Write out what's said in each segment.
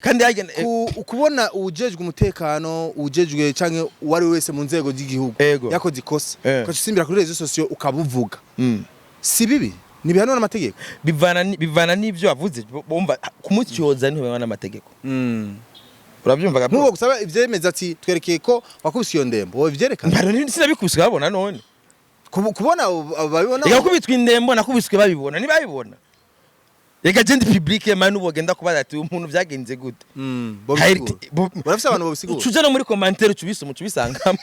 kandi yagene ukubona ujejwe umutekano ujejwe canke wari wese mu nzego z'igihugu yakoze ikosa ukasimbira kuri rezo sosiyo ukabuvuga si bibi nibihano n'amategeko bivana n'ivyo avuze bomba kumutyoza niwe n'amategeko urabyumva gapo nkuko gusaba ivyemeza ati twerekeye ko wakubise iyo ndembo wowe vyerekana mbaro sinabikubise babona none kubona babibona yakubitwe indembo nakubiswe babibona ntibabibona Ega jendi publique manu bogenda kubaza ati umuntu vyagenze gute. Barafise abantu bobisigura. Cuja no muri commentaire cubisangamo.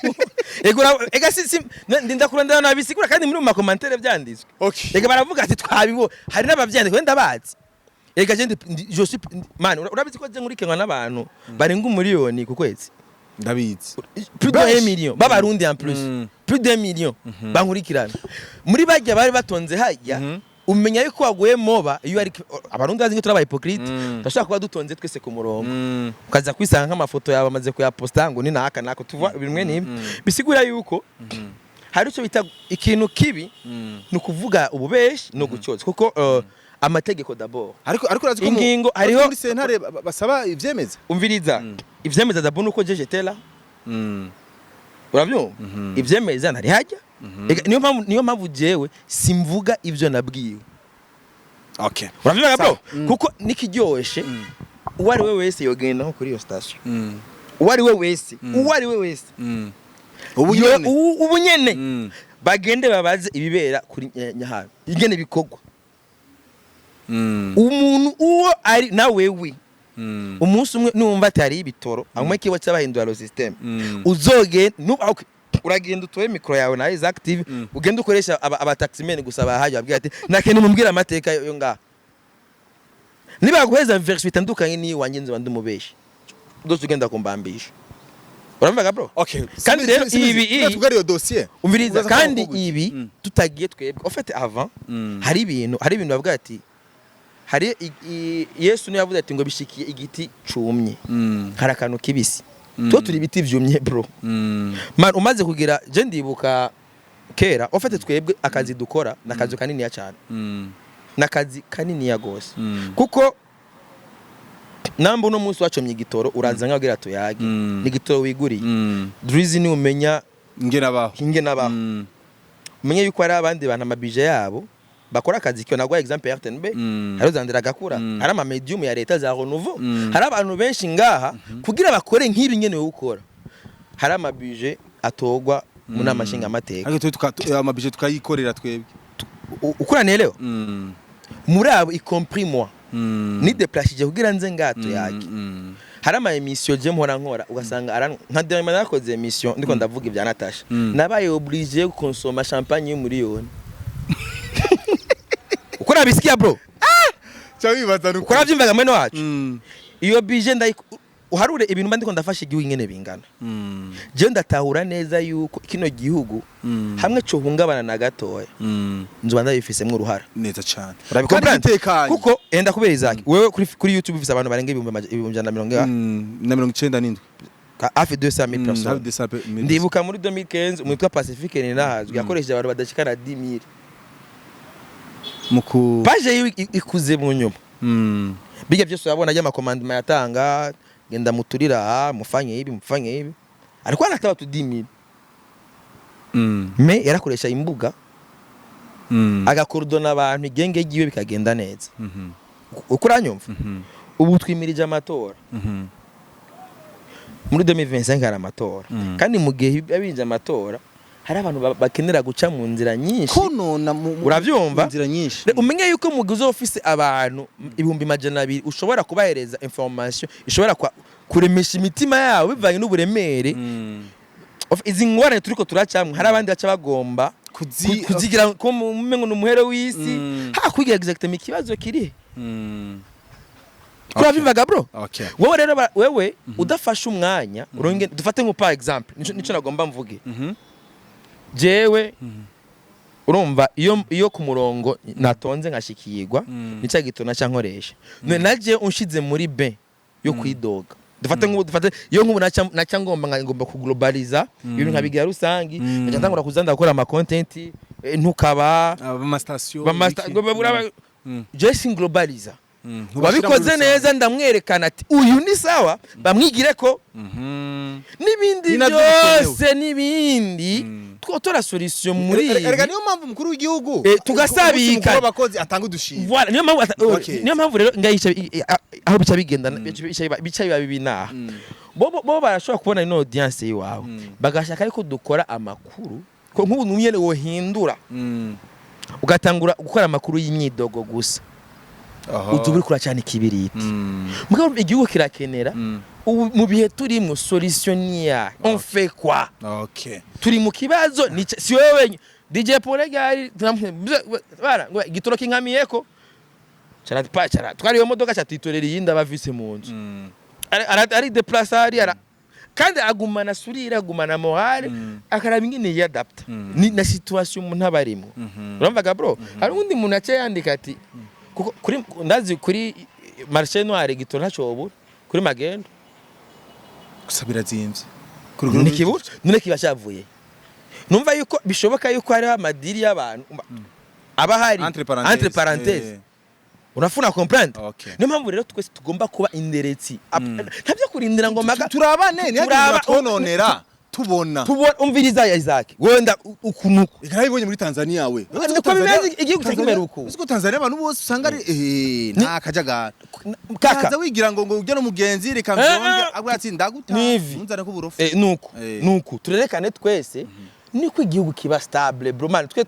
Ega si ndinda kurondera nabisigura kandi muri mu commentaire vyanditswe. Ega baravuga ati twabibo hari n'abavyandika wenda bazi. Ega jendi je suis man urabizi ko je muri Kenya n'abantu barenga umiliyoni ku kwezi. Ndabizi. Plus de 1 million babarundi en plus. Plus de 1 million bankurikirana. Muri bajya bari batonze hajya umenya yuko waguye moba iyo ari abarundi bazi ngo turaba hypocrite ndashaka kuba dutonze twese ku murongo ukaza kwisanga nk'amafoto yawe amaze kuyaposta ngo ni naka nako tuva bimwe nibi bisigura yuko hari cyo bita ikintu kibi no kuvuga ububeshi no gucyoza kuko amategeko d'abord ariko urazi ko ingingo hariho muri sentare basaba ivyemeza umviriza ivyemeza d'abord nuko jejetela uravyumva ivyemeza ntari hajya niyo mpamvu jewe simvuga ivyo nabwiwe. Okay. Uravyumva bro? Kuko nikiryoshe uwari we wese yogenda nko kuri iyo station. Uwari we wese. Ubunyene. Bagende babaze ibibera kuri Nyahabi. Igene bikogwa. Umuntu uwo ari na wewe. Umunsi umwe numva atari ibitoro amwe kiwa cyabahindura system. Uzoge uragenda utoye mikro yawe na is active ugenda ukoresha aba taximen gusa bahaje abwira ati nakene mumbwira amateka yo nga niba guheza version bitandukanye ni wangenze bandi mubeshi dozo ugenda kumbambisha uramvaga bro okay kandi rero ibi tugari yo dossier umviriza kandi ibi tutagiye twebwe en fait avant hari ibintu bavuga ati hari Yesu ni yavuze ati ngo bishikiye igiti cumye harakantu kibisi to turi biti vyumye bro man umaze kugira je ndibuka kera ofete twebwe akazi dukora nakazi kanini ya cyane nakazi kanini ya gose kuko nambo no munsi wacomye igitoro uraza nkagira to yage ni gitoro wiguriye drizi ni umenya ingena baho umenye yuko ari abandi bana mabije yabo bakora akazi cyo nagwa example ya RTNB haro zandira gakura hari ama medium ya leta za renouveau hari abantu benshi ngaha kugira bakore nk'ibi nyene ukora hari ama budget atogwa muna mashinga amateka ariko amabije tukayikorera twebwe ukura nelewa muri abo y compris moi ni déplacer kugira nze ngato yake hari ama emission je mpora nkora ugasanga nka dema nakoze emission ndiko ndavuga ibya Natasha nabaye obligé gukonsoma champagne y'umuriyoni ukora bisikia bro cyabibaza nuko ukora byimvaga mwene wacu iyo bije uharure ibintu mbandiko ndafashe igihugu ingene bingana je ndatahura neza yuko kino gihugu hamwe cyo hungabana na gatoya nzo banda bifisemwe uruhara neza cyane kuko enda kubera izaki wewe kuri YouTube bifise abantu barenga 190 hafi 200,000 personnes ndibuka muri 2015 umwitwa Pacifique ni nahazwe yakoresheje abantu badashikana 10,000 muku paje ikuze mu nyuma biga byose yabona ajya amakomandima yatanga genda muturira mufanye ibi ariko anataba tu 10,000 me yarakoresha imbuga agakordona abantu igenge giwe bikagenda neza ukuranyumva ubu twimirije amatora muri 2025 hari amatora kandi mu gihe abinje amatora hari abantu bakenera guca mu nzira nyinshi uravyumva nzira nyinshi umenye yuko mu gihe office abantu 200,000 ushobora kubahereza information ishobora kuremesha imitima yawe bivanye n'uburemere izi ngorane turiko turacamwe hari abandi baca bagomba kuzigira ko umengo n'umuhere w'isi kwigira exactement ikibazo kiri uravyumvaga bro wowe rero wewe udafasha umwanya uronge dufate nko par exemple nico nagomba mvuge jewe urumva iyo ku murongo natonze nkashikirwa nica gitona cyankoresha none naje unshize muri B yo kwidoga dufate iyo nk'ubu naca ngomba kuglobaliza ibintu nkabigira rusangi naca ntangura kuzanda gukora ama content ntukaba ama station je singlobaliza wabikoze neza ndamwerekana ati uyu ni sawa bamwigire ko n'ibindi byose n'ibindi twotora solution muri erega niyo mpamvu mukuru w'igihugu tugasabika abakozi atanga udushimwe voilà niyo mpamvu rero ngayisha aho bica bigenda bica biba bibinaha bo barashobora kubona ino audience yiwawe bagashaka ariko dukora amakuru ko nk'ubu nyene wohindura ugatangura gukora amakuru y'imyidogo gusa utuburi kura cyane kibiriti mugabo igihugu kirakenera mu bihe turimo solution ya on fait quoi turi mu kibazo si wewe DJ Pole gari bara ngo igitoro kinkamiyeko cara twari yo modoka cyatitorera yinda bavise mu nzu ari déplacer ari ara kandi agumana surira agumana morale akaraba ingene yadapta ni na situation umuntu abarimo urumvaga bro hari undi muntu ace yandika ati kuri ndazi kuri marché noir igitoro ntacobura kuri magendo gusabira zimvye ni kibura none kibashavuye numva yuko bishoboka yuko hari amadiri y'abantu aba hari entre parenthèses urafuna comprendre niyo mpamvu rero twese tugomba kuba inderetsi ntabyo kurindira ngo maga turabane ni twononera tubona umviriza ya Isaac wenda ukunuko ikabibonye muri Tanzania we niko bimeze igihugu cyakimera uko uko Tanzania abantu bose usanga ari nta kajagara kaka wigira ngo ujya no mugenzi reka nzonge agwatsi ndaguta nzana ko burofu nuko turerekane twese niko igihugu kiba stable bro man twe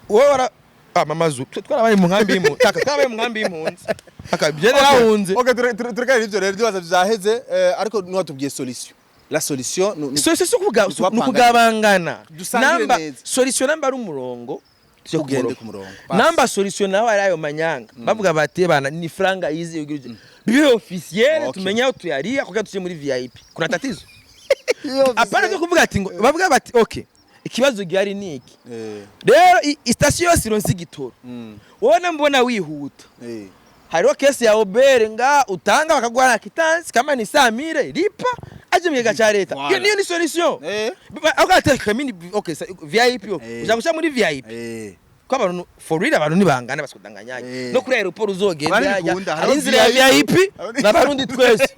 wowe mamazu twarabaye mu nkambi y'impunzi twarabaye mu nkambi y'impunzi akabyere bahunze okay turekane ivyo rero byaza byaheze ariko niho tubwiye solution la solution solution kugabangana namba solution namba ari umurongo tugende ku murongo namba solution nawe ari ayo manyanga bavuga bati bana ni franga yizi bibe officiel tumenye aho tuyariya kuko tuje muri VIP kuna tatizo apana cyo kuvuga ati ngo bavuga bati okay ikibazo gihari niki rero station yose ironse igitoro wona mbona wihuta hariho kesi ya obere nga utanga bakagwana kitansi kama ni samire ripa aje mwiga cha leta iyo ni solution agateka mini okay VIP uzagusa muri VIP kwa abantu for real abantu nibangana baskudanganyanye no kuri aeroport uzogenda ari inzira ya VIP n'abarundi twese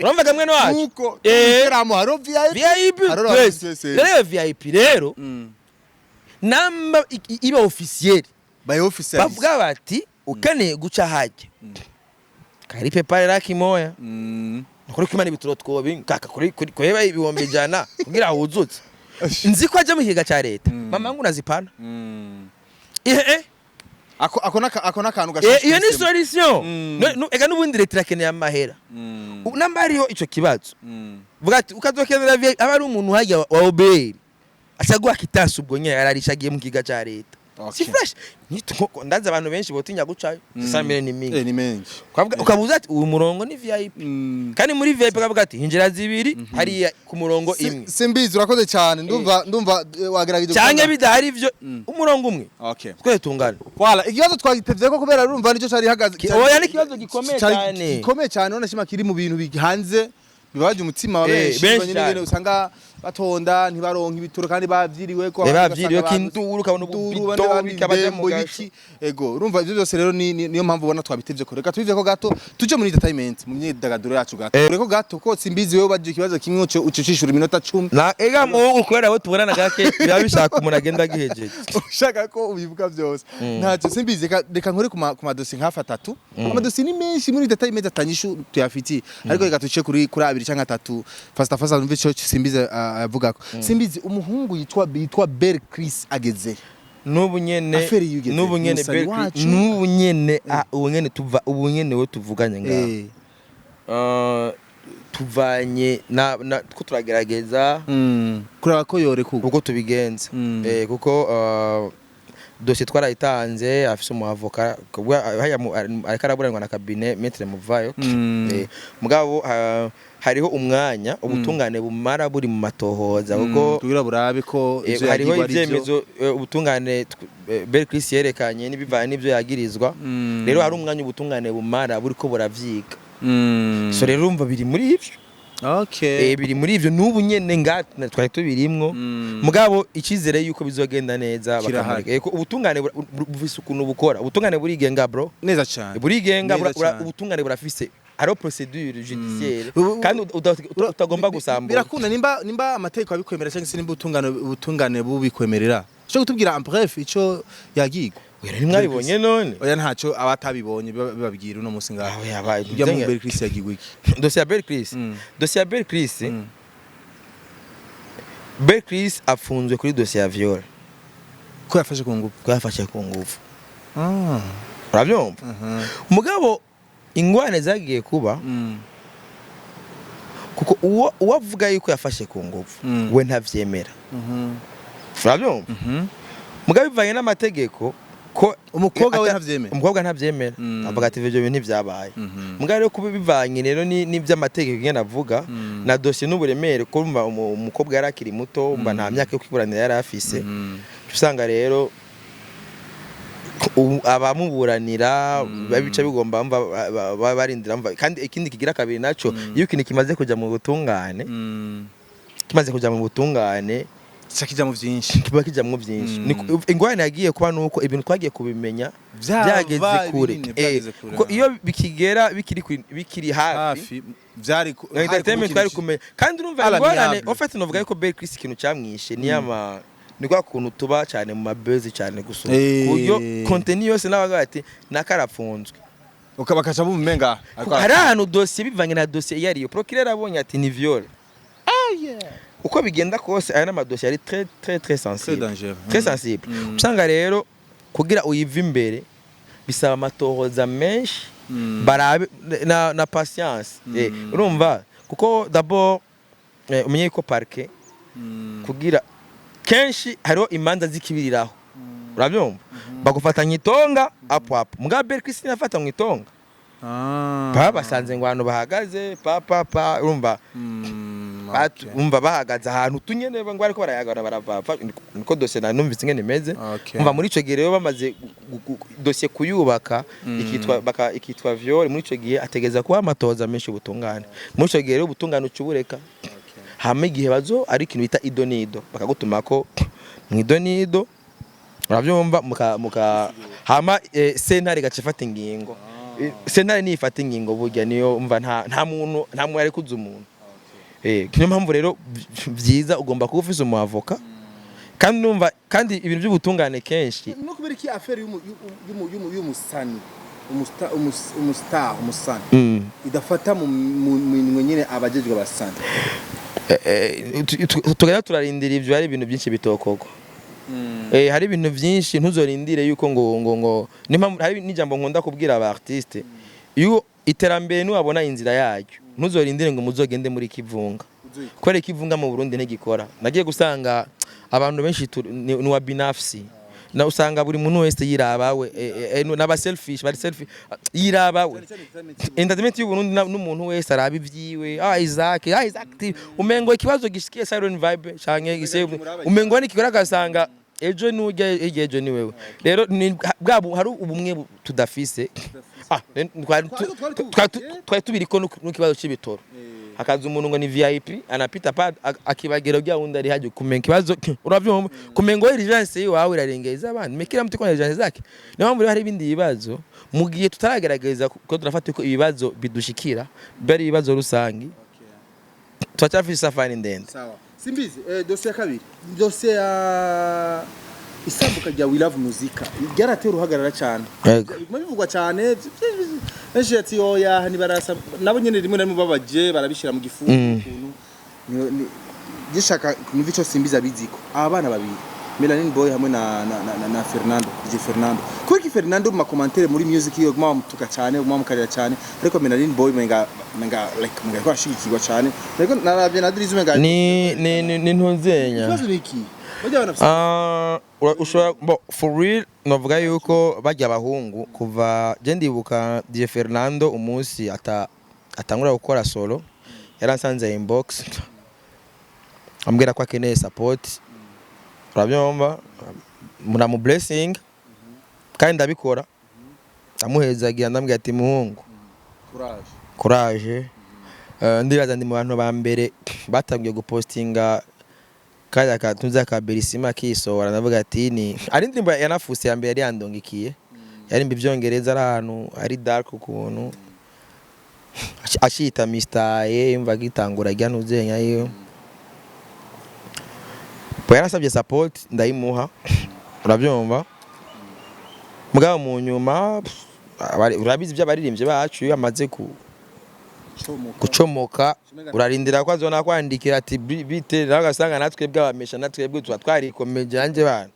urumva gamwe no wacu uko eramo haro VIP twese rero VIP rero namba iba officiel by official bavuga bati ukane guca haje karipe pale laki moya kuri kimana ibituro twobinga kaka kuri kweba ibihombe jana kugira wuzutse nzi ko aje mu higa cha leta mama ngo nazipana ako nakantu gashaka iyo ni solution ega nubundi leta irakeneye amahera namba ariyo ico kibazo vuga ati ukazokenera aba ari umuntu hajya wa oberi asagwa kitansi ubwo nyine yararishagiye mu kiga cha leta si fresh nitoko ndaza abantu benshi botinya gucayo samire ni mingi ni menshi ukabuza ati uyu murongo ni VIP kandi muri VIP kavuga ati hinjira zibiri hari ku murongo imwe simbizi urakoze cyane ndumva wageragije cyane bidahari ivyo umurongo umwe twe tungana wala ikibazo twagitevye ko kubera urumva nico cari hagaze oya ni kibazo gikomeye cyane none shima kiri mu bintu bihanze bibaje umutima wa benshi nyine usanga batonda ntibaronka ibituro kandi bavyiriwe ko bavyiriwe kinduru kabona ubito bikabaje mu gashi ego urumva ivyo byose rero niyo mpamvu ubona twabitevye ko reka tubive ko gato tuje muri entertainment mu myidagaduro yacu gato reko gato ko simbizi wewe baje ikibazo kimwe ucishishura iminota 10 na ega mu ukorera we tubona gake biba bishaka umuntu agenda gihejeje ushaka ko ubivuga byose ntacyo simbizi reka nkore ku madosi nkafa 3 amadosi ni menshi muri entertainment atanyishu tuyafiti ariko reka tuce kuri 2 cyangwa 3 fast numve cyo simbizi avuga ko simbizi umuhungu yitwa Bel Chris ageze nubu nyene Bel Chris nubu nyene ubu nyene we tuvuganye nga tuvanye na ko turagerageza kuraba ko yore kuko tubigenza kuko dossier twarayitanze afise mu avocat ariko araburanwa na cabinet maître Muvayo mugabo hariho umwanya ubutungane bumara buri mu matohoza kuko tugira burabe ko hariho ivyemezo ubutungane Bel Chris yerekanye n'ibivanye n'ivyo yagirizwa rero hari umwanya ubutungane bumara buri ko buravyiga so rero umva biri muri ivyo Okay. biri muri ivyo n'ubu nyene twari tubirimwo mugabo icizere yuko bizogenda neza bakamurika ubutungane bufise ukuntu bukora ubutungane burigenga bro neza cyane burigenga ubutungane burafise hariho procedure judiciaire kandi utagomba gusambura birakunda nimba amategeko abikwemera cyangwa se nimba ubutungane bubikwemerera cyo gutubwira en bref ico yagirwa Wera nimwaribonye none oya ntaco abatabibonye bibabwira uno musi ngaho yabaye kujya mu Belle Chris yagirwa iki dossier ya Belle Chris Belle Chris afunzwe kuri dossier ya viol ko yafashe ku ngufu urabyumva mugabo ingwane zagiye kuba kuko uwavuga yuko yafashe ku ngufu we ntavyemera urabyumva mugabo bivanye n'amategeko ko umukobwa we ntavyemera avuga ati ivyo bintu ntivyabaye mugabo rero kuba bivanye rero n'ivy'amategeko ngene avuga na dossier n'uburemere ko umukobwa yari akiri muto mba nta myaka yo kwiburanira yari afise usanga rero abamuburanira babica bigomba barindira kandi ikindi kigira kabiri naco iyo ikintu kimaze kuja mu butungane kiba kijamwo vyinshi ingwane yagiye kuba nuko ibintu twagiye kubimenya byageze kure kuko iyo bikiri hafi byari entertainment twari kumenya kandi urumva ingwane ofete novuga yuko Belle Chris ikintu camwishe ni kwa kuntu tuba cyane mu mabezi cyane gusoma kuyo contenu yose nabaga ati nakarapfunzwe ukabakaca bumenga hari ahantu dossier bivanye na dossier yariyo procureur abonye ati ni viol uko bigenda kose aya n'amadossier ari très sensible très sensible usanga rero kugira uyiva imbere bisaba amatohoza menshi barabe na patience urumva kuko d'abord umenye ko parquet kugira kenshi hariho imanza zikibiriraho urabyumva bagufatanya itonga apo mugabo Belle Chris nafata mu itonga basanze ngo abantu bahagaze urumva umva bahagaze ahantu tunyene ngo ariko barayagana baravava niko dossier nanumvise ngene meze umva muri ico gihe rero bamaze dossier kuyubaka ikitwa viol muri ico gihe ategeza kuba amatoza menshi ubutungane muri ico gihe rero ubutungane ucubureka hama igihe bazo ari ikintu bita idonido bakagutuma ko mu idonido uravyumva muka hama sentare gacifata ingingo sentare ni ifata ingingo burya niyo umva nta muntu ari kuza umuntu niyo mpamvu rero vyiza ugomba kuba ufise umuavoka kandi numva kandi ibintu by'ubutungane kenshi no kubera iki affaire y'umusani umusani idafata mu minwe nyene abajejwe basani tugenda turarindira ivyo hari ibintu byinshi bitokogwa hari ibintu byinshi ntuzorindire yuko ngo hari n'ijambo nkunda kubwira aba artiste iyo iterambere nuwabona inzira yayo ntuzorindire ngo muzogende muri kivunga kwere kivunga mu Burundi ntegikora nagiye gusanga abantu benshi ni wa binafsi na usanga buri muntu wese yirabawe n'aba selfish bari selfish yirabawe entertainment y'u Burundi n'umuntu wese araba ivyiwe Isaac umengo ikibazo gishikiye Siren Vibe canke gise umengo ni kigora gasanga ejo nujya ejo ni wewe rero bwabo hari ubumwe tudafise twari tubiriko n'ikibazo c'ibitoro hakaza umuntu ngo ni VIP anapita pa akibagero bya wundi ari haje kumenga kibazo uravyumva kumenga urgence yawe irarengeza abandi mekira mutiko urgence zake niyo mpamvu hari ibindi bibazo mu gihe tutaragerageza ko turafata ko ibibazo bidushikira bari ibibazo rusangi twacafise safari ndende sawa simbizi dossier kabiri dossier ya isambuka rya We Love Muzika ryaratera uhagarara cyane bivugwa cyane benshi ati oya ni barasa nabo nyene rimwe namwe babaje barabishira mu gifungo ukuntu gishaka numva ico simbiza biziko abana babiri Melanin Boy hamwe na Fernando kuko Fernando mu commentaire muri music yo guma mutuka cyane guma mukarira cyane ariko Melanin Boy menga like menga kwashigikirwa cyane ariko naravye na Drizzy menga ni ntuzenya for real novuga yuko bajya abahungu kuva je ndibuka DJ Fernando umunsi atangura gukora solo yaransanze inbox ambwira ko akeneye support urabyumva mu blessing kandi ndabikora amuhezagira ndambwira ati muhungu courage ndibaza ndi mu bantu ba mbere batangiye gupostinga kaya katunza ka Berisima kisohora ndavuga ati ni ari indirimbo yanafuse ya mbere yari yandongikiye yari mbivyongereza ari ahantu ari dark ukuntu ashita Mr. Mva gitangura rya nuzenya yo bo yarasabye support ndayimuha urabyumva mugabo mu nyuma urabizi by'abaririmbye bacu yamaze gucomoka urarindira ko azona kwandikira ati bite nagasanga natwe bw'abamesha natwe bwo twarikomeje anje bana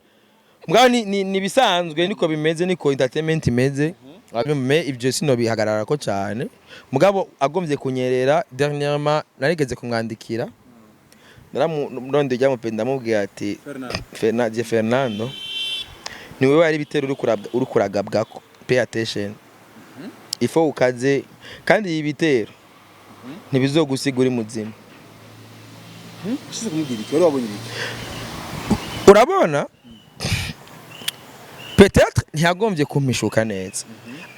mugabo ni bisanzwe niko bimeze niko entertainment imeze abyume ibyo sino bihagarara ko cyane mugabo agomvye kunyerera dernièrement narigeze kumwandikira naramuronde jya mupenda mubwiye ati Fernando ni wewe ari bitero uri kuragabwako pay attention ifo ukaze kandi ibitero ntibizogusigura muzima ushize kumubwira iki wari wabonye iki urabona peut-être ntiyagombye kumpishuka neza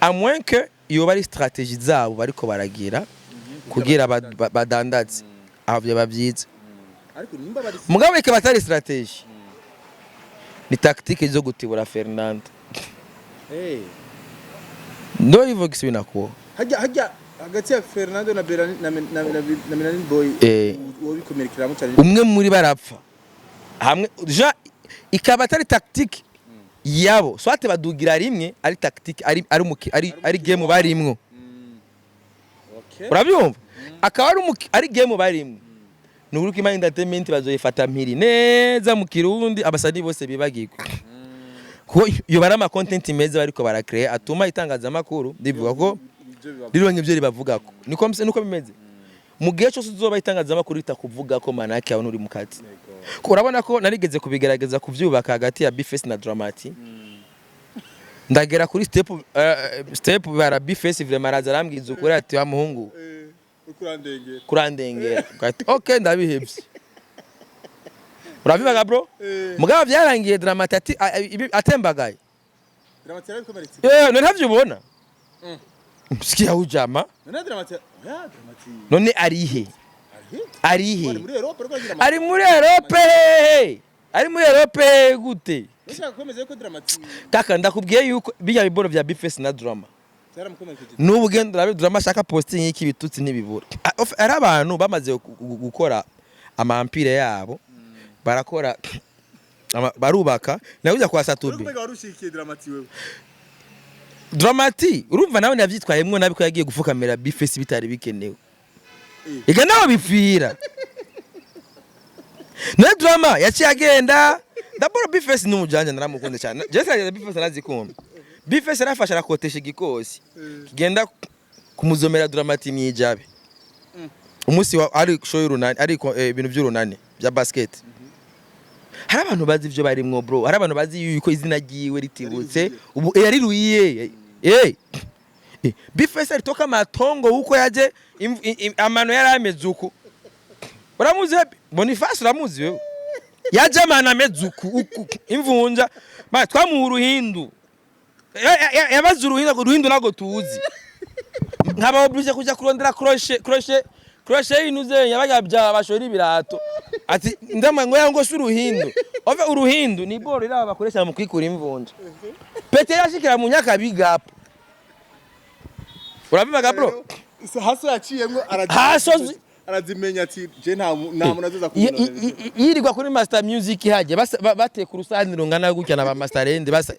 à moins que iyo bari stratégie zabo bariko baragira kugira badandaze avyo babyiza ariko nimba bari mugabo ikaba atari stratégie ni tactique zo gutibura Fernando ndo ivuga isubina ko hajya hagati ya Fernando na Berani na Melanie Boy wo bikomerekeramo cyane umwe muri barapfa hamwe ja ikaba atari tactique yabo swate badugira rimwe ari tactique ari game barimwo urabyumva akaba ari game barimwo nuruko imana entertainment bazoyifata mpiri neza mu Kirundi abasadi bose bibagirwa ko yo barama content imeze bariko barakrea atuma itangaza makuru ndivuga ko rironke ibyo ribavugako niko bimeze mu gihe cyose uzoba itangaza makuru itakuvuga ko manake yawe uri mukati ko urabona ko narigeze kubigerageza kuvyubaka hagati ya Bface na Dramati ndagera kuri step bara Bface vraiment razarambwiza ukuri ati wa muhungu kurandengera okay ndabihebye urabibaga bro mugabo byarangiye Dramati ati atembagaye Dramati yarabikomeretse none ntavyubona sikia ujama none arihe ari muri Europe gute kaka ndakubwiye yuko bijya biboro bya Bface na Drama n'ubugendo Drama shaka posting y'iki bitutsi nibibura ari abantu bamaze gukora amampire yabo barakora barubaka nabuja kwa Satubi Dramati urumva nawe navyitwayemwo nabiko yagiye gufukamira Bface bitari bikenewe iga nawe bipfira na Drama yaciye agenda daboro Bface n'umujanja naramukunze cyane je saje Bface nazikumva Bface arafasha rakotesha igikosi kigenda kumuzomera Dramati myijabe umunsi ari show y'urunani ari ibintu by'urunani bya basket hari abantu bazi ivyo barimwo bro hari abantu bazi yuko izina giwe ritibutse ubu yari ruiye Bface alitoka matongo huko yaje amano yarameze uko uramuzi Boniface uramuzi wewe yaje amana ameze uko imvunja ma twamuha uruhindu yabaze uruhindu nago tuzi nkaba oblige kuja kurondera crochet inuze yabagabya bashora ibirato ati ndamwe ngo yango suruhindu ove uruhindu ni boro ira bakoresha mu kwikura imvunja pete yashikira mu nyaka bigapo urabibaga bro haso yaciyemwe arazimenya ati je nta munazoza kubona yirirwa kuri Master Music haje bateka urusani rungana gutya na ba Master End basa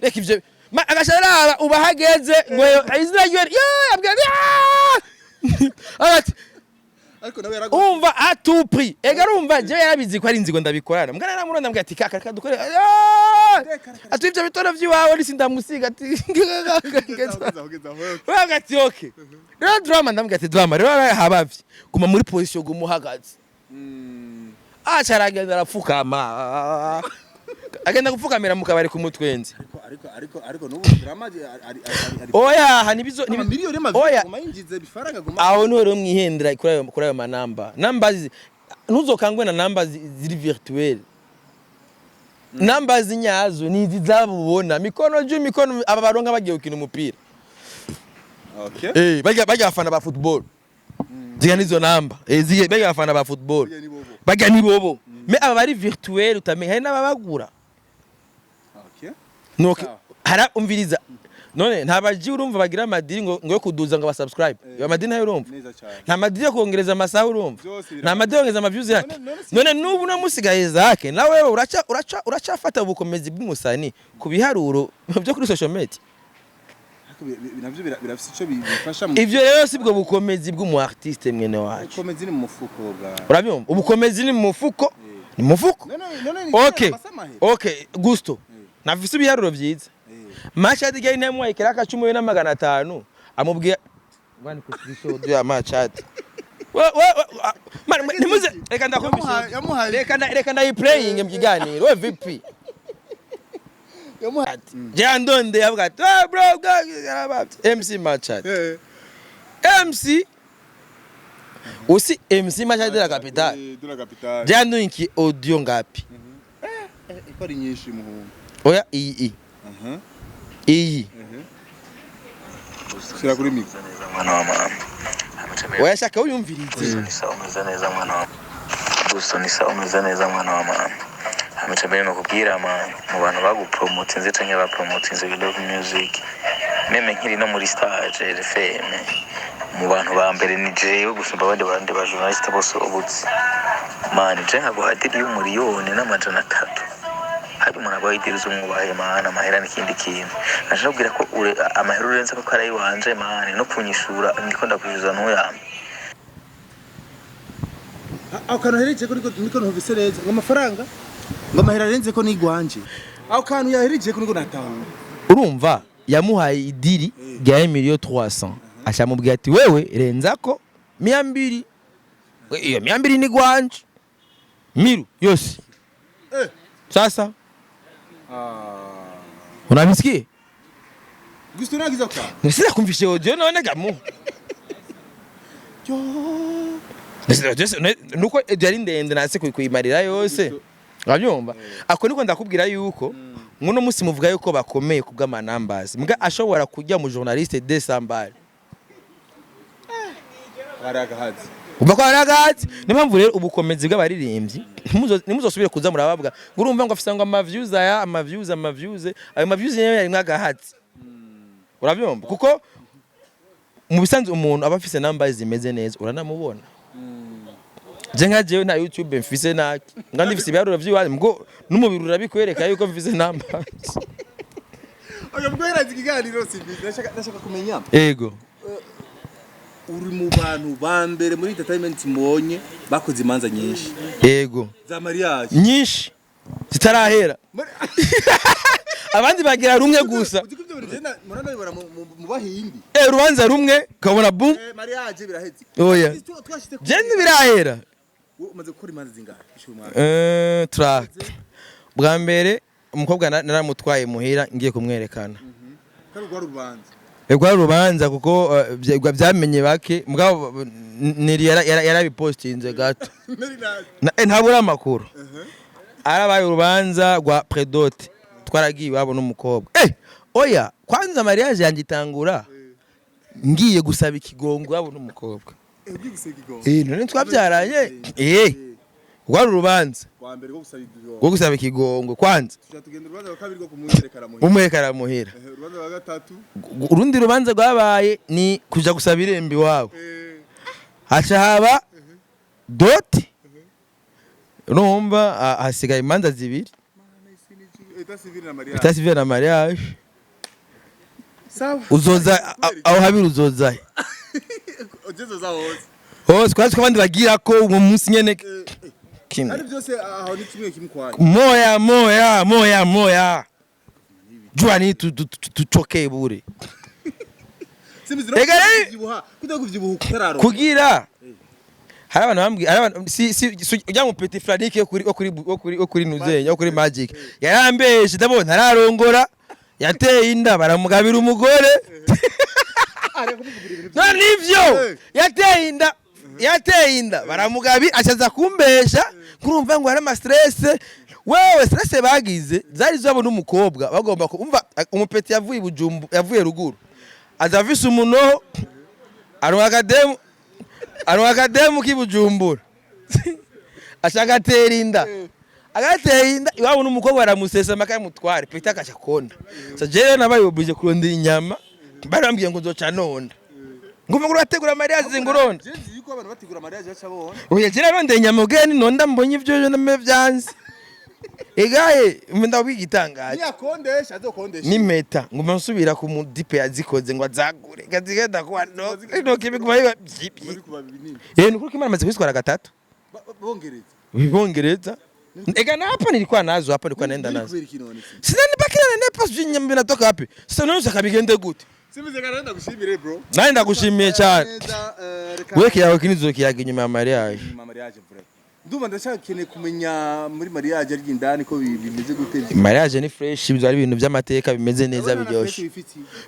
reka ivyo agashara ubahageze ngo izina yo yabwira ariko nawe yarago umva atupri egarumva je yarabizi ko ari inzigo ndabikorana mbwana namuronda mbwa ati kaka dukore atwivyo bitoro vyiwawe ari sindamusiga ati wagati okay rero Drama ndambwa ati Drama rero habavye kuma muri position gumuhagaze acharagenda arafukama agenda gupfukamira mu kabari ku mutwenzi ariko n'ubu Drama oya hanibizo miliyoni y'amavyinjize bifaranga guma aho no rero mwihendera kuri ayo manamba namba ntuzokangwe na namba ziri virtuel namba zinyazo ni zizabubona mikono aba baronka bagiye gukina umupira okay bajya afana ba football ziga nizo namba ziga bega abafana ba football baga ni bobo me aba bari virtuel utamenya hari n'ababagura okay nuko hara umviriza none nta baji urumva bagira amadiri ngo yo kuduza ngo basubscribe yo madini nayo urumva nta madiri yo kongereza amasaha urumva nta madiri yo kongereza amaviews yake none nubu namusigaye zake nawe uracafata ubukomezi bw'umusani kubiharuro byo kuri social media navyo birafise ico bifasha ivyo rero sibwo bukomezi bw'umu artiste mwene wacu ubukomezi ni mu mufuko bwa urabyumva ubukomezi ni mu mufuko ni mu mufuko okay gusto nafise ibiharuro vyiza Machad gari nemwe ikiraka 10,500 amubwiye ngwani ku show ya Machad nimuze reka ndakompisha reka ndayi playing mkiganiro we vipi Jandonde yavuga bro MC Machad MC usi MC Machad de la capitale Jandonki audio ngapi ikora nyinshi muhungu oya iyi sira kuri miko mwana wa mama oya shaka uyumvirize ni sawa umeze neza mwana wa gusa ni sawa umeze neza mwana wa mama ametembea no kubwira mu bantu bagupromote nze tanya bapromote nze video music meme nkiri no muri stage FM mu bantu ba mbere ni jewe gusumba abandi bandi ba journalist bose ubutsi man je nkaguhatiri y'umuriyoni n'amajana 3 hari umuntu abayidiriza umubaye mana mahera n'ikindi kintu nashobwira ko amahera urenze ko karayi wanje mane no kunyishura ndiko ndakwishyuza n'uyambe aho kantu hereje ko niko ntovise neza ngo amafaranga ngo amahera arenze ko nigwanje aho kantu yahereje ko niko natanga urumva yamuhaye idiri rya 1,300,000 ashamubwiye ati wewe renzako 200 iyo 200 ni gwanje miru yose sasa unabisikia gusto nagiza kwa nisira kumvishe audio none gamu nuko yari ndende nase kuyimarira yose urabyumva ako niko ndakubwira yuko nguno musi muvuga yuko bakomeye kubwa numbers mbwa ashobora kujya mu journaliste December baragahazi uba ko aragahazi nimpamvu rero ubukomezi bw'abaririmbyi nimuzosubire kuza murababwa urumva ngo afisa ngo amaviews ayo maviews yari mwagahazi urabyumva kuko mu bisanzwe umuntu aba afise numbers zimeze neza uranamubona je nkajewe na YouTube mfise naki ngandi mfise ibiharuro vy'iwanyu mgo n'umubiri urabikwereka yuko mfise numbers oya mbwira zikiganiro simbizi ndashaka kumenya ego uri mu bantu ba mbere muri entertainment mbonye bakoze imanza nyinshi ego za mariage nyinshi zitarahera abandi bagira rumwe gusa murana bibara mu bahindi rubanza rumwe kabona boom mariage biraheze oya jende birahera umaze gukora imanza zingahe track bwa mbere umukobwa naramutwaye muhira ngiye kumwerekana karugwa rubanza Egwa rubanza kuko byamenye bake mugabo niri yarabipostinze gato ntabura amakuru arabaye urubanza rwa Predote twaragiye babo n'umukobwa oya kwanza mariage yangitangura ngiye gusaba ikigongo babo n'umukobwa none twabyaranye rwari urubanza rwo gusaba ikigongo kwanza tugenda urubanza rwa kabiri rwo kumwerekana muhira urubanza rwa gatatu urundi rubanza rwabaye ni kuja gusaba irembi wabo haca haba Dote urumva hasigaye imanza zibiri Etat civil na mariage uzoza aho habiri uzoza uzoza hose kwasi ko abandi bagira ko uwo munsi nyene kimwe ari byose aho ni kimwe kimkwanya moya juani tutoke bure kugira hari abantu bambwiye hari abantu si ujya mu petit franique kuri nuzenya kuri magic yarambeje ndabona ararongora yateye inda baramugabira umugore none ivyo yateye inda baramugabira acaza kumbesha kurumva ngo hari ama stress wewe stress bagize zari zabo n'umukobwa bagomba kumva umupeti yavuye bujumbu yavuye ruguru azavisa umuno aronka demu aronka akademu k'ibujumbura ashaka atera inda agateye inda iwabo n'umukobwa baramusesa makamutware pita akaca konda so jewe nabaye oblige kurondera inyama barambwiye ngo nzoca nonda ngumva ngo urategura mariage zinguronda jenzi yuko abantu bategura mariage baca bona oya jira rondera inyama ubwe nonda mbonye ivyo name vyanze egaye ndabiga itangaje yakondesha azokondesha n'impeta ngumva nsubira ku mudipe yazikoze ngo azagure gazigenda kwa no kibiguma nuko kimana maze kwiswara gatatu bongereza ega na hapa nilikuwa nazo hapa nilikuwa naenda nazo sina nibakira na nepa jinyama binatoka wapi sasa unaanza kabigende gute Simize naenda gushimire bro naenda gushimiye cyane weke yawe kinizo kiyaga inyuma ya mariage bro ndumva ndashaka kumenya muri mariage ari indani ko bimeze gute mariage ni fresh bizo ari ibintu by'amateka bimeze neza biryoshe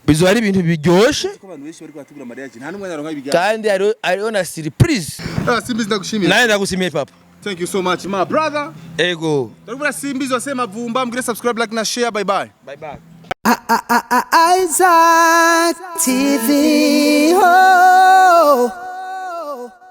bizo ari ibintu biryoshe ko abantu benshi bari kwategura mariage nta numwe naronka ibiga kandi ari na surprise Simbizi ndagushimira naenda gushimiye papa. Thank you so much my brother Ego Ndabura Simbizi wasema vumba mgire subscribe like na share bye bye bye bye Isaac TV. Oh.